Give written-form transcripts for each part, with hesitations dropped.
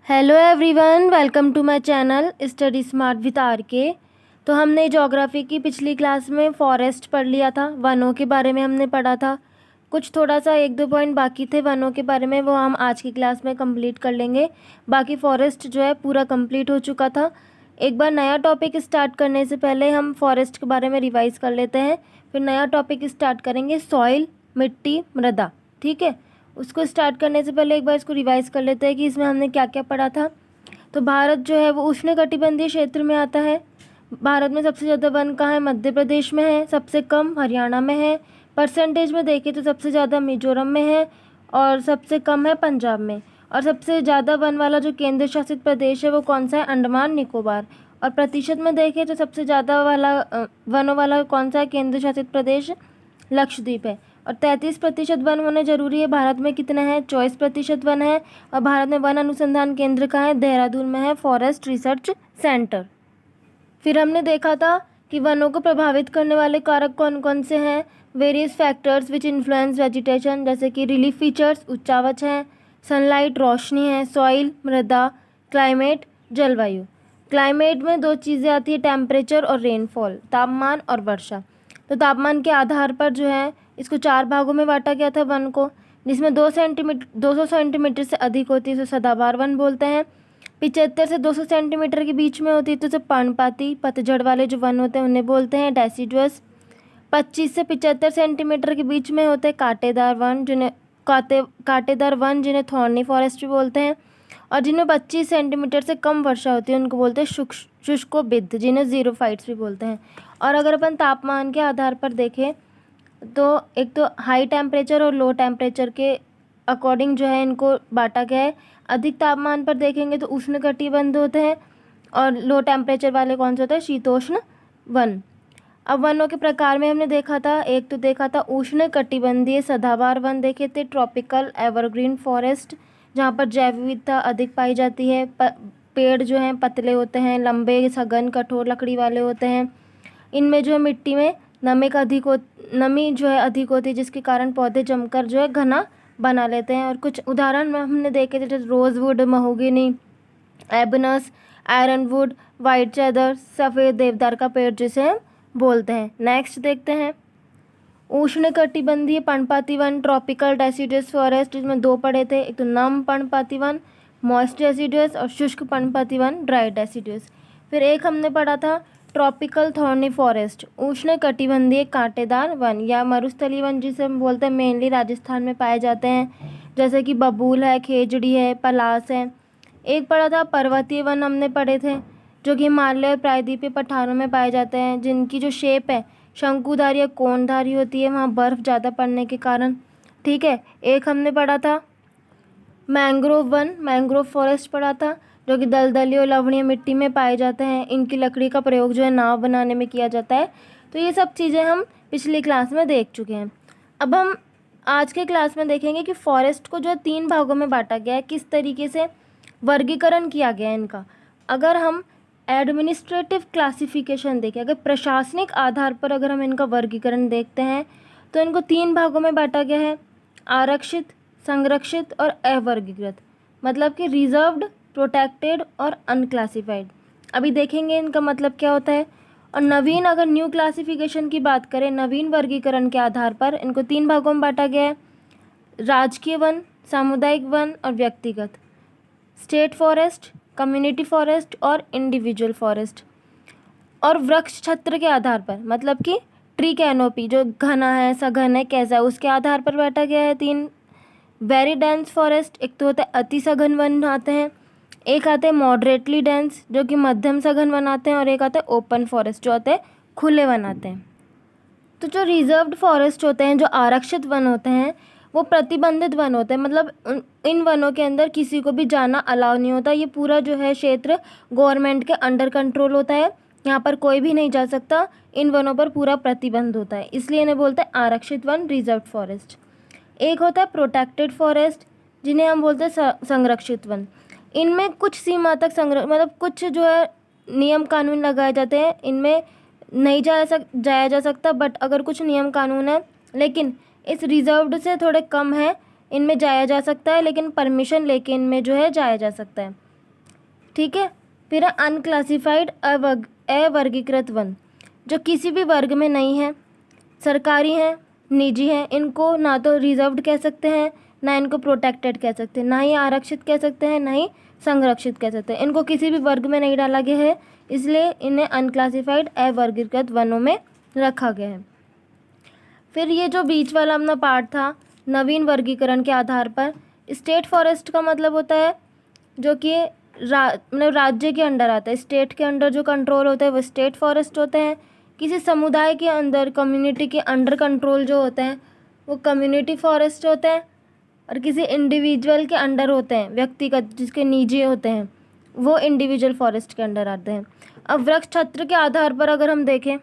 Hello everyone, welcome to my channel study smart with R K. तो हमने geography की पिछली क्लास में फॉरेस्ट पढ़ लिया था, वनों के बारे में हमने पढ़ा था। कुछ थोड़ा सा एक दो पॉइंट बाकी थे वनों के बारे में, वो हम आज की क्लास में कंप्लीट कर लेंगे। बाकी फॉरेस्ट जो है पूरा कंप्लीट हो चुका था। एक बार नया टॉपिक स्टार्ट करने से पहले हम फॉरेस्ट के बारे में रिवाइज़ कर लेते हैं, फिर नया टॉपिक स्टार्ट करेंगे, सॉइल, मिट्टी, मृदा। ठीक है, उसको स्टार्ट करने से पहले एक बार इसको रिवाइज़ कर लेते हैं कि इसमें हमने क्या क्या पढ़ा था। तो भारत जो है वो उष्णकटिबंधीय क्षेत्र में आता है। भारत में सबसे ज़्यादा वन कहाँ है? मध्य प्रदेश में है। सबसे कम हरियाणा में है। परसेंटेज में देखें तो सबसे ज़्यादा मिजोरम में है और सबसे कम है पंजाब में। और सबसे ज़्यादा वन वाला जो केंद्र शासित प्रदेश है वो कौन सा है? अंडमान निकोबार। और प्रतिशत में देखें तो सबसे ज़्यादा वाला वनों वाला कौन सा है केंद्र शासित प्रदेश? लक्षद्वीप है। और 33% वन होने जरूरी है। भारत में कितने हैं? 24% वन है। और भारत में वन अनुसंधान केंद्र कहाँ है? देहरादून में है, फॉरेस्ट रिसर्च सेंटर। फिर हमने देखा था कि वनों को प्रभावित करने वाले कारक कौन कौन से हैं। Various factors which influence vegetation, जैसे कि रिलीफ फीचर्स उच्चावच हैं, सनलाइट रोशनी है, सॉइल मृदा, क्लाइमेट जलवायु। क्लाइमेट में दो चीज़ें आती है, टेम्परेचर और रेनफॉल, तापमान और वर्षा। तो तापमान के आधार पर जो है इसको 4 भागों में बांटा गया था वन को, जिसमें 200 सेंटीमीटर से अधिक होती है तो सदाबहार वन बोलते हैं। 75 से 200 सेंटीमीटर के बीच में होती है तो उसे पर्णपाती पतझड़ वाले जो वन होते हैं उन्हें बोलते हैं डेसिडुअस। 25 से 75 सेंटीमीटर के बीच में होते हैं कांटेदार वन, जिन्हें थॉर्नी फॉरेस्ट भी बोलते हैं। और जिनमें 25 सेंटीमीटर से कम वर्षा होती है उनको बोलते हैं शुष्कोबिद्ध, जिन्हें ज़ीरोफाइट्स भी बोलते हैं। और अगर अपन तापमान के आधार पर देखें तो एक तो हाई टेम्परेचर और लो टेम्परेचर के अकॉर्डिंग जो है इनको बांटा गया है। अधिक तापमान पर देखेंगे तो उष्णकटिबंध होते हैं और लो टेम्परेचर वाले कौन से होते हैं? शीतोष्ण वन। अब वनों के प्रकार में हमने देखा था, एक तो देखा था उष्णकटिबंधीय सदाबहार वन देखे थे, ट्रॉपिकल एवरग्रीन फॉरेस्ट, जहाँ पर जैव विविधता अधिक पाई जाती है। पेड़ जो हैं पतले होते हैं, लंबे, सघन, कठोर लकड़ी वाले होते हैं। इनमें जो है मिट्टी में नमी जो है अधिक होती है, जिसके कारण पौधे जमकर जो है घना बना लेते हैं। और कुछ उदाहरण में हमने देखे थे, जैसे रोजवुड, महोगनी, एबनस, आयरनवुड, वाइट चैदर, सफ़ेद देवदार का पेड़ जिसे हम बोलते हैं। नेक्स्ट देखते हैं उष्णकटिबंधीय पर्णपाती वन, ट्रॉपिकल डेसिडुअस फॉरेस्ट, जिसमें 2 पढ़े थे, एक तो नम पर्णपाती वन मॉइस्ट डेसिडुअस और शुष्क पर्णपाती वन ड्राई डेसिडुअस। फिर एक हमने पढ़ा था ट्रॉपिकल थॉर्नी फॉरेस्ट, उष्णकटिबंधीय कांटेदार वन या मरुस्थलीय वन, जिसे हम बोलते हैं, मेनली राजस्थान में पाए जाते हैं, जैसे कि बबूल है, खेजड़ी है, पलास है। एक पढ़ा था पर्वतीय वन हमने पढ़े थे, जो कि हिमालय और प्रायद्वीपीय पठारों में पाए जाते हैं, जिनकी जो शेप है शंकुधारी या कोणधारी होती है, वहाँ बर्फ़ ज़्यादा पड़ने के कारण। ठीक है, एक हमने पढ़ा था मैंग्रोव वन, मैंग्रोव फॉरेस्ट पढ़ा था, जो कि दलदली और लवणीय मिट्टी में पाए जाते हैं। इनकी लकड़ी का प्रयोग जो है नाव बनाने में किया जाता है। तो ये सब चीज़ें हम पिछली क्लास में देख चुके हैं। अब हम आज के क्लास में देखेंगे कि फॉरेस्ट को जो है 3 भागों में बांटा गया है, किस तरीके से वर्गीकरण किया गया है इनका। अगर हम एडमिनिस्ट्रेटिव क्लासिफिकेशन देखें, अगर प्रशासनिक आधार पर अगर हम इनका वर्गीकरण देखते हैं तो इनको 3 भागों में बांटा गया है, आरक्षित, संरक्षित और अवर्गीकृत। मतलब कि रिजर्व्ड, प्रोटेक्टेड और अनक्लासिफाइड। अभी देखेंगे इनका मतलब क्या होता है। और नवीन, अगर न्यू क्लासिफिकेशन की बात करें, नवीन वर्गीकरण के आधार पर इनको 3 भागों में बांटा गया है, राजकीय वन, सामुदायिक वन और व्यक्तिगत, स्टेट फॉरेस्ट, कम्युनिटी फॉरेस्ट और इंडिविजुअल फॉरेस्ट। और वृक्ष छत्र के आधार पर, मतलब कि ट्री कैनोपी जो घना है, सघन है, कैसा है, उसके आधार पर बांटा गया है 3। वेरी डेंस फॉरेस्ट, एक तो होता है अति सघन वन आते हैं, एक आते हैं मॉडरेटली डेंस जो कि मध्यम सघन वन आते हैं, और एक आता है ओपन फॉरेस्ट जो होते हैं खुले वन आते हैं। तो जो रिजर्व्ड फॉरेस्ट होते हैं, जो आरक्षित वन होते हैं, वो प्रतिबंधित वन होते हैं। मतलब इन वनों के अंदर किसी को भी जाना अलाउ नहीं होता। ये पूरा जो है क्षेत्र गवर्नमेंट के अंडर कंट्रोल होता है, यहाँ पर कोई भी नहीं जा सकता। इन वनों पर पूरा प्रतिबंध होता है, इसलिए इन्हें बोलते हैं आरक्षित वन, रिजर्व फॉरेस्ट। एक होता है प्रोटेक्टेड फॉरेस्ट, जिन्हें हम बोलते हैं संरक्षित वन। इनमें कुछ सीमा तक मतलब कुछ जो है नियम कानून लगाए जाते हैं, इनमें नहीं जाया जा सकता, बट अगर कुछ नियम कानून है, लेकिन इस रिजर्व्ड से थोड़े कम है, इनमें जाया जा सकता है, लेकिन परमिशन लेके इनमें जो है जाया जा सकता है। ठीक है। फिर है अनक्लासिफाइड अवर्गीकृत वन, जो किसी भी वर्ग में नहीं है, सरकारी हैं, निजी हैं, इनको ना तो रिजर्व्ड कह सकते हैं, ना इनको प्रोटेक्टेड कह सकते हैं, ना ही आरक्षित कह सकते हैं, ना ही संरक्षित कह सकते हैं। इनको किसी भी वर्ग में नहीं डाला गया है, इसलिए इन्हें अनक्लासिफाइड अवर्गीकृत वनों में रखा गया है। फिर ये जो बीच वाला अपना पार्ट था, नवीन वर्गीकरण के आधार पर, स्टेट फॉरेस्ट का मतलब होता है जो कि मतलब राज्य के अंडर आता है, स्टेट के अंडर जो कंट्रोल होता है वो स्टेट फॉरेस्ट होते हैं। किसी समुदाय के अंदर, कम्युनिटी के अंडर कंट्रोल जो होते हैं वो कम्युनिटी फॉरेस्ट होते हैं, और किसी इंडिविजुअल के अंडर होते हैं, व्यक्तिगत जिसके निजी होते हैं, वो इंडिविजुअल फॉरेस्ट के अंडर आते हैं। अब वृक्ष क्षेत्र के आधार पर अगर हम देखें,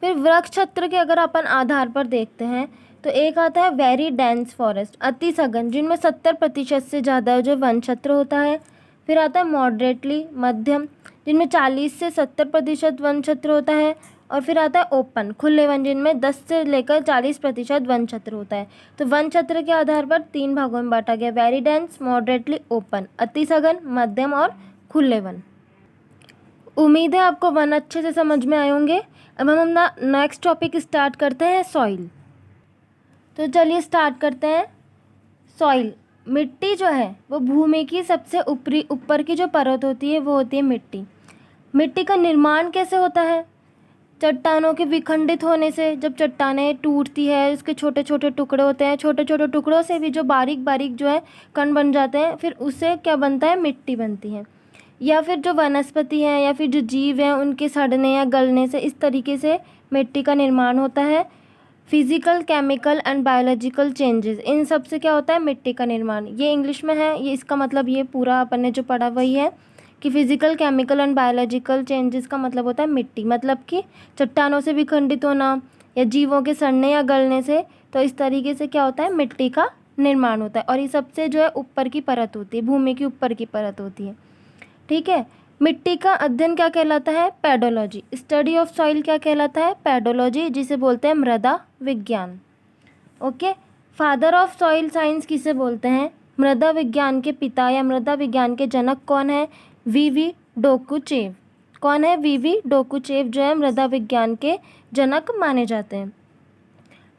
फिर वृक्ष क्षेत्र के अगर अपन आधार पर देखते हैं तो एक आता है वेरी डेंस फॉरेस्ट, अति सघन, जिनमें 70% से ज़्यादा जो वन क्षेत्र होता है। फिर आता है मॉडरेटली, मध्यम, जिनमें 40 से 70% वन क्षेत्र होता है। और फिर आता है ओपन, खुले वन, जिनमें 10 से लेकर 40% वन क्षेत्र होता है। तो वन क्षेत्र के आधार पर 3 भागों में बांटा गया, वेरी डेंस, मॉडरेटली, ओपन, अति सघन, मध्यम और खुले वन। उम्मीद है आपको वन अच्छे से समझ में आए होंगे। अब हम अपना नेक्स्ट टॉपिक स्टार्ट करते हैं, सॉइल। तो चलिए स्टार्ट करते हैं। सॉइल, मिट्टी जो है वो भूमि की सबसे ऊपर की जो परत होती है वो होती है मिट्टी। मिट्टी का निर्माण कैसे होता है? चट्टानों के विखंडित होने से। जब चट्टानें टूटती है, उसके छोटे छोटे टुकड़े होते हैं, छोटे छोटे टुकड़ों से भी जो बारीक बारीक जो है कण बन जाते हैं, फिर उससे क्या बनता है? मिट्टी बनती है। या फिर जो वनस्पति हैं या फिर जो जीव हैं उनके सड़ने या गलने से, इस तरीके से मिट्टी का निर्माण होता है। Physical, chemical and biological changes, इन सब से क्या होता है? मिट्टी का निर्माण। ये इंग्लिश में है, ये इसका मतलब ये पूरा अपन ने जो पढ़ा वही है कि physical, chemical and biological changes का मतलब होता है मिट्टी, मतलब कि चट्टानों से विखंडित होना या जीवों के सड़ने या गलने से। तो इस तरीके से क्या होता है? मिट्टी का निर्माण होता है। और ये सबसे जो है ऊपर की परत होती है, भूमि की ऊपर की परत होती है। ठीक है। मिट्टी का अध्ययन क्या कहलाता है? पेडोलॉजी। स्टडी ऑफ सॉइल क्या कहलाता है? पेडोलॉजी, जिसे बोलते हैं मृदा विज्ञान। Okay. Father of soil science किसे बोलते हैं? मृदा विज्ञान के पिता या मृदा विज्ञान के जनक कौन है? वीवी डोकुचेव। कौन है? वीवी डोकुचेव जो है मृदा विज्ञान के जनक माने जाते हैं।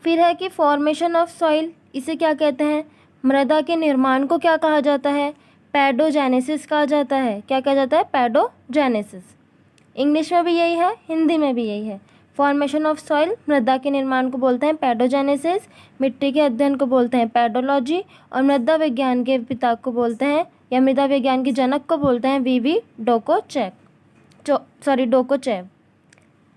फिर है कि फॉर्मेशन ऑफ सॉइल, इसे क्या कहते हैं? मृदा के निर्माण को क्या कहा जाता है? पैडोजेनेसिस कहा जाता है। क्या कहा जाता है? पैडोजेनेसिस। इंग्लिश में भी यही है, हिंदी में भी यही है। फॉर्मेशन ऑफ सॉइल, मृदा के निर्माण को बोलते हैं पैडोजेनेसिस, मिट्टी के अध्ययन को बोलते हैं पैडोलॉजी, और मृदा विज्ञान के पिता को बोलते हैं या मृदा विज्ञान के जनक को बोलते हैं वीवी डोकुचेव।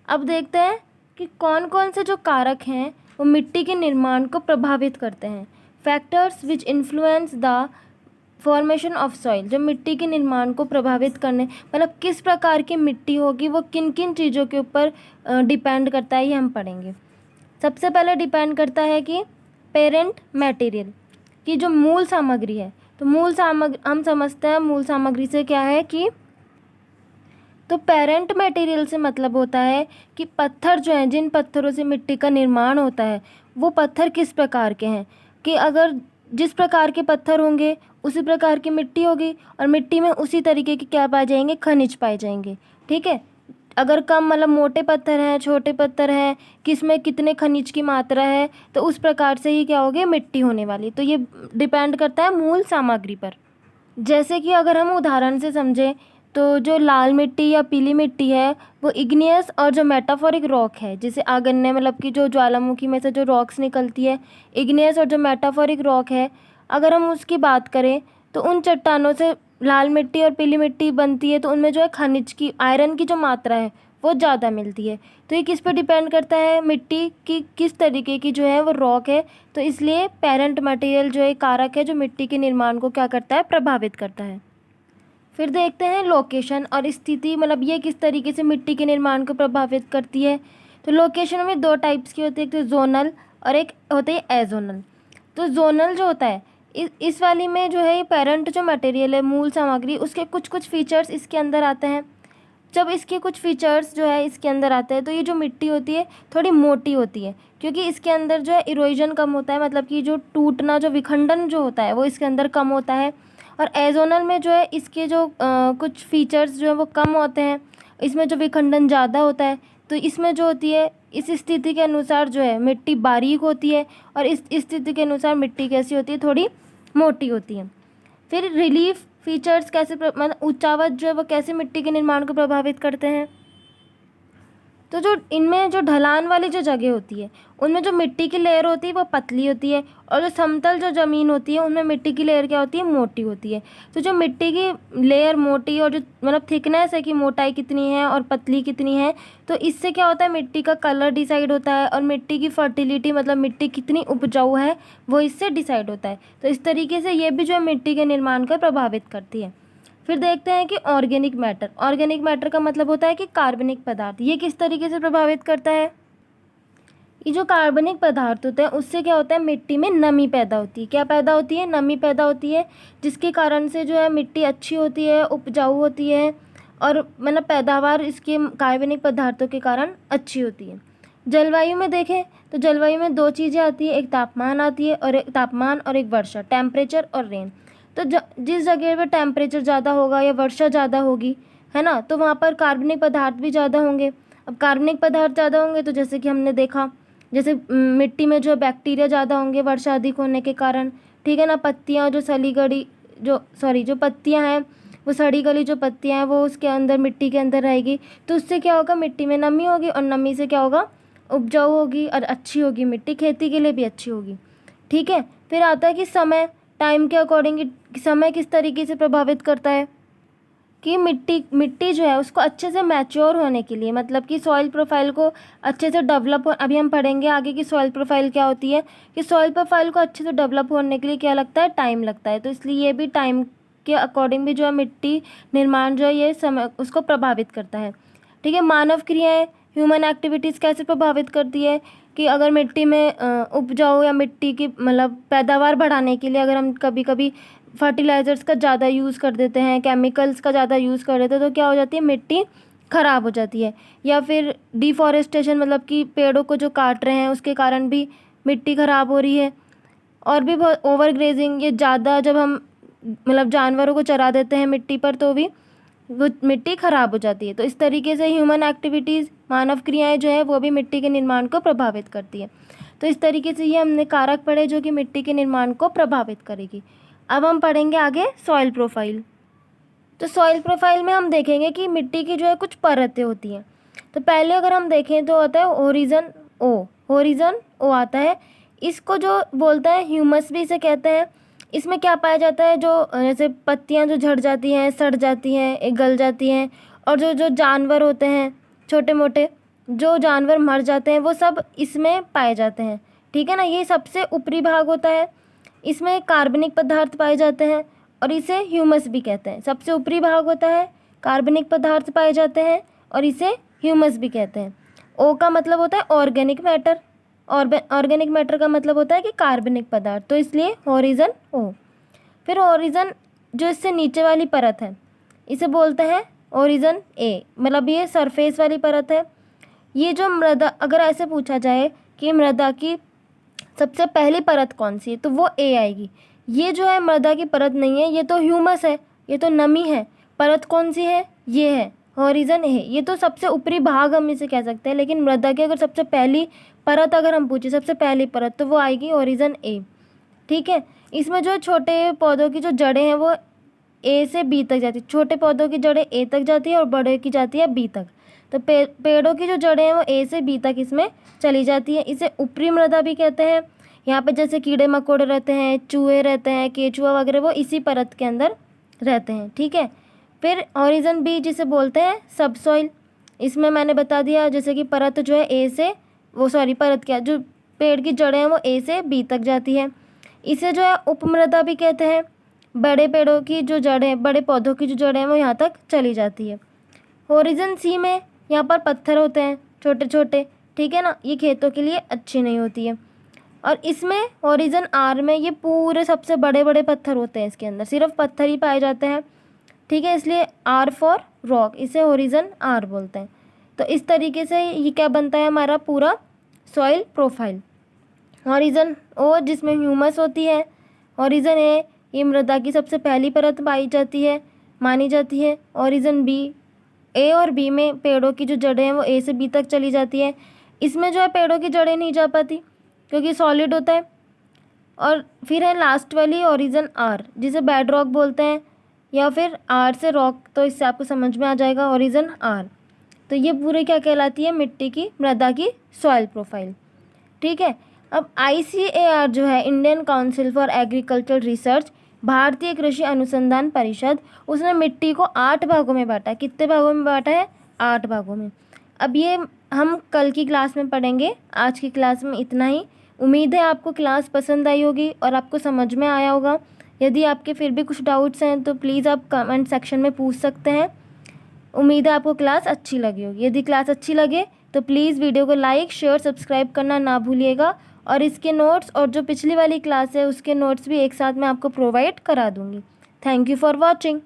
अब देखते हैं कि कौन कौन से जो कारक हैं वो मिट्टी के निर्माण को प्रभावित करते हैं। Factors which influence the formation of soil, जो मिट्टी के निर्माण को प्रभावित करने, मतलब किस प्रकार की मिट्टी होगी वो किन किन चीज़ों के ऊपर डिपेंड करता है, ये हम पढ़ेंगे। सबसे पहले डिपेंड करता है कि पेरेंट मटेरियल की जो मूल सामग्री है। तो मूल सामग्री हम समझते हैं, मूल सामग्री से क्या है कि, तो पेरेंट मटेरियल से मतलब होता है कि पत्थर जो हैं, जिन पत्थरों से मिट्टी का निर्माण होता है वो पत्थर किस प्रकार के हैं, कि अगर जिस प्रकार के पत्थर होंगे उसी प्रकार की मिट्टी होगी, और मिट्टी में उसी तरीके के क्या पाए जाएंगे? खनिज पाए जाएंगे। ठीक है। अगर कम मतलब मोटे पत्थर हैं, छोटे पत्थर हैं, किसमें कितने खनिज की मात्रा है, तो उस प्रकार से ही क्या होगी? मिट्टी होने वाली। तो ये डिपेंड करता है मूल सामग्री पर। जैसे कि अगर हम उदाहरण से समझें तो जो लाल मिट्टी या पीली मिट्टी है वो इग्नियस और जो मेटाफोरिक रॉक है, जैसे आगन्य मतलब कि जो ज्वालामुखी में से जो रॉक्स निकलती है, इग्नियस और जो मेटाफोरिक रॉक है, अगर हम उसकी बात करें तो उन चट्टानों से लाल मिट्टी और पीली मिट्टी बनती है, तो उनमें जो है खनिज की, आयरन की जो मात्रा है वो ज़्यादा मिलती है। तो ये किस पर डिपेंड करता है? मिट्टी की किस तरीके की जो है वो रॉक है। तो इसलिए पेरेंट मटेरियल जो है कारक है जो मिट्टी के निर्माण को क्या करता है? प्रभावित करता है। फिर देखते हैं लोकेशन और स्थिति, मतलब ये किस तरीके से मिट्टी के निर्माण को प्रभावित करती है। तो लोकेशन में 2 टाइप्स की होती है, एक तो जोनल और एक होती है एजोनल। तो जोनल जो होता है इस वाली में जो है ये पेरेंट जो मटेरियल है, मूल सामग्री, उसके कुछ कुछ फीचर्स इसके अंदर आते हैं। जब इसके कुछ फीचर्स जो है इसके अंदर आते हैं तो ये जो मिट्टी होती है थोड़ी मोटी होती है, क्योंकि इसके अंदर जो है इरोजन कम होता है, मतलब कि जो टूटना, जो विखंडन जो होता है वो इसके अंदर कम होता है। और एजोनल में जो है इसके जो कुछ फीचर्स जो है वो कम होते हैं, इसमें जो विखंडन ज़्यादा होता है। तो इसमें जो होती है, इस स्थिति के अनुसार जो है मिट्टी बारीक होती है, और इस स्थिति के अनुसार मिट्टी कैसी होती है, थोड़ी मोटी होती है। फिर रिलीफ फीचर्स कैसे मतलब उच्चावच जो है वो कैसे मिट्टी के निर्माण को प्रभावित करते हैं। तो जो इनमें जो ढलान वाली जो जगह होती है उनमें जो मिट्टी की लेयर होती है वो पतली होती है, और जो समतल जो ज़मीन होती है उनमें मिट्टी की लेयर क्या होती है, मोटी होती है। तो जो मिट्टी की लेयर मोटी और जो मतलब थिकनेस है कि मोटाई कितनी है और पतली कितनी है, तो इससे क्या होता है, मिट्टी का कलर डिसाइड होता है, और मिट्टी की फर्टिलिटी मतलब मिट्टी कितनी उपजाऊ है वो इससे डिसाइड होता है। तो इस तरीके से ये भी जो है मिट्टी के निर्माण को प्रभावित करती है। फिर देखते हैं कि ऑर्गेनिक मैटर। ऑर्गेनिक मैटर का मतलब होता है कि कार्बनिक पदार्थ। ये किस तरीके से प्रभावित करता है, ये जो कार्बनिक पदार्थ होते हैं उससे क्या होता है, मिट्टी में नमी पैदा होती है। क्या पैदा होती है, नमी पैदा होती है, जिसके कारण से जो है मिट्टी अच्छी होती है, उपजाऊ होती है, और मतलब पैदावार इसके कार्बनिक पदार्थों के कारण अच्छी होती है। जलवायु में देखें तो जलवायु में दो चीज़ें आती है, एक तापमान आती है और एक वर्षा, टेम्परेचर और रेन। तो जिस जगह पर टेम्परेचर ज़्यादा होगा या वर्षा ज़्यादा होगी, है ना, तो वहाँ पर कार्बनिक पदार्थ भी ज़्यादा होंगे। अब कार्बनिक पदार्थ ज़्यादा होंगे तो जैसे कि हमने देखा, जैसे मिट्टी में जो बैक्टीरिया ज़्यादा होंगे वर्षा अधिक होने के कारण, ठीक है ना। पत्तियाँ जो जो पत्तियाँ हैं वो सड़ी गली जो पत्तियाँ हैं वो उसके अंदर मिट्टी के अंदर रहेगी, तो उससे क्या होगा, मिट्टी में नमी होगी, और नमी से क्या होगा, उपजाऊ होगी और अच्छी होगी मिट्टी, खेती के लिए भी अच्छी होगी। ठीक है। फिर आता है कि समय, टाइम के अकॉर्डिंग समय किस तरीके से प्रभावित करता है, कि मिट्टी जो है उसको अच्छे से मैच्योर होने के लिए, मतलब कि सॉइल प्रोफाइल को अच्छे से डेवलप अभी हम पढ़ेंगे आगे कि सॉइल प्रोफाइल क्या होती है, कि सॉइल प्रोफाइल को अच्छे से डेवलप होने के लिए क्या लगता है, टाइम लगता है। तो इसलिए ये भी टाइम के अकॉर्डिंग भी जो है मिट्टी निर्माण जो है ये समय उसको प्रभावित करता है। ठीक है। मानव क्रियाएँ, ह्यूमन एक्टिविटीज़ कैसे प्रभावित करती है, कि अगर मिट्टी में उपजाऊ या मिट्टी की मतलब पैदावार बढ़ाने के लिए अगर हम कभी कभी फर्टिलाइज़र्स का ज़्यादा यूज़ कर देते हैं, केमिकल्स का ज़्यादा यूज़ कर देते हैं, तो क्या हो जाती है, मिट्टी ख़राब हो जाती है। या फिर डिफॉरेस्टेशन मतलब कि पेड़ों को जो काट रहे हैं उसके कारण भी मिट्टी ख़राब हो रही है। और भी बहुत ओवर ग्रेजिंग, ये ज़्यादा जब हम मतलब जानवरों को चरा देते हैं मिट्टी पर तो भी वो मिट्टी ख़राब हो जाती है। तो इस तरीके से ह्यूमन एक्टिविटीज़, मानव क्रियाएँ जो है वो भी मिट्टी के निर्माण को प्रभावित करती है। तो इस तरीके से ये हमने कारक पढ़े जो कि मिट्टी के निर्माण को प्रभावित करेगी। अब हम पढ़ेंगे आगे सॉइल प्रोफाइल। तो सॉइल प्रोफाइल में हम देखेंगे कि मिट्टी की जो है कुछ परतें होती हैं। तो पहले अगर हम देखें तो आता है होरिजन ओ आता है। इसको जो बोलता है ह्यूमस भी इसे कहते हैं। इसमें क्या पाया जाता है, जो जैसे पत्तियां जो झड़ जाती हैं, सड़ जाती हैं, गल जाती हैं, और जो जो जानवर होते हैं छोटे मोटे जो जानवर मर जाते हैं वो सब इसमें पाए जाते हैं। ठीक है ना। ये सबसे ऊपरी भाग होता है, इसमें कार्बनिक पदार्थ पाए जाते हैं और इसे ह्यूमस भी कहते हैं। सबसे ऊपरी भाग होता है, कार्बनिक पदार्थ पाए जाते हैं और इसे ह्यूमस भी कहते हैं। ओ का मतलब होता है ऑर्गेनिक मैटर, ऑर्गेनिक मैटर का मतलब होता है कि कार्बनिक पदार्थ, तो इसलिए होरिजन ओ। फिर होरिजन जो इससे नीचे वाली परत है इसे बोलते हैं होरिजन ए, मतलब ये सरफेस वाली परत है। ये जो मृदा, अगर ऐसे पूछा जाए कि मृदा की सबसे पहली परत कौन सी है तो वो ए आएगी। ये जो है मृदा की परत नहीं है, ये तो ह्यूमस है, ये तो नमी है। परत कौन सी है, ये है होरिजन ए। ये तो सबसे ऊपरी भाग हम इसे कह सकते हैं, लेकिन मृदा की अगर सबसे पहली परत अगर हम पूछे, सबसे पहली परत, तो वो आएगी होरिजन ए। ठीक है। इसमें जो छोटे पौधों की जो जड़ें हैं वो ए से बी तक जाती है। छोटे पौधों की जड़ें ए तक जाती है और बड़े की जाती है बी तक। तो पेड़ों की जो जड़ें हैं वो ए से बी तक इसमें चली जाती है। इसे ऊपरी मृदा भी कहते हैं। यहाँ पे जैसे कीड़े मकोड़े रहते हैं, चूहे रहते हैं, केचुआ वगैरह, वो इसी परत के अंदर रहते हैं। ठीक है। फिर होरिजन बी जिसे बोलते हैं सब सॉइल। इसमें मैंने बता दिया जैसे कि परत जो है ए से परत क्या, जो पेड़ की जड़ें हैं वो ए से बी तक जाती है। इसे जो है उपमृदा भी कहते हैं। बड़े पेड़ों की जो जड़ें, बड़े पौधों की जो जड़ें हैं वो यहाँ तक चली जाती है। होरिजन सी में यहाँ पर पत्थर होते हैं छोटे छोटे, ठीक है ना, ये खेतों के लिए अच्छी नहीं होती है। और इसमें होरिजन आर में ये पूरे सबसे बड़े बड़े पत्थर होते हैं, इसके अंदर सिर्फ पत्थर ही पाए जाते हैं। ठीक है। इसलिए आर फॉर रॉक, इसे होरिजन आर बोलते हैं। तो इस तरीके से ये क्या बनता है हमारा पूरा सॉइल प्रोफाइल। होरिजन ओ जिसमें ह्यूमस होती है, होरिजन ए ये मृदा की सबसे पहली परत पाई जाती है, मानी जाती है। ओरिजिन बी, ए और बी में पेड़ों की जो जड़ें हैं वो ए से बी तक चली जाती है। इसमें जो है पेड़ों की जड़ें नहीं जा पाती क्योंकि सॉलिड होता है। और फिर है लास्ट वाली ओरिजिन आर, जिसे बेड रॉक बोलते हैं, या फिर आर से रॉक, तो इससे आपको समझ में आ जाएगा ओरिजिन आर। तो ये पूरे क्या कहलाती है, मिट्टी की, मृदा की सॉइल प्रोफाइल। ठीक है। अब ICAR जो है, Indian council for agriculture research, भारतीय कृषि अनुसंधान परिषद, उसने मिट्टी को 8 भागों में बांटा। कितने भागों में बांटा है? 8 भागों में। अब ये हम कल की क्लास में पढ़ेंगे, आज की क्लास में इतना ही। उम्मीद है आपको क्लास पसंद आई होगी और आपको समझ में आया होगा। यदि आपके फिर भी कुछ डाउट्स हैं तो प्लीज़ आप कमेंट सेक्शन में पूछ सकते हैं। उम्मीद है आपको क्लास अच्छी लगी होगी। यदि क्लास अच्छी लगे तो प्लीज़ वीडियो को लाइक, शेयर, सब्सक्राइब करना ना भूलिएगा। और इसके नोट्स और जो पिछली वाली क्लास है उसके नोट्स भी एक साथ मैं आपको प्रोवाइड करा दूँगी। Thank you for watching.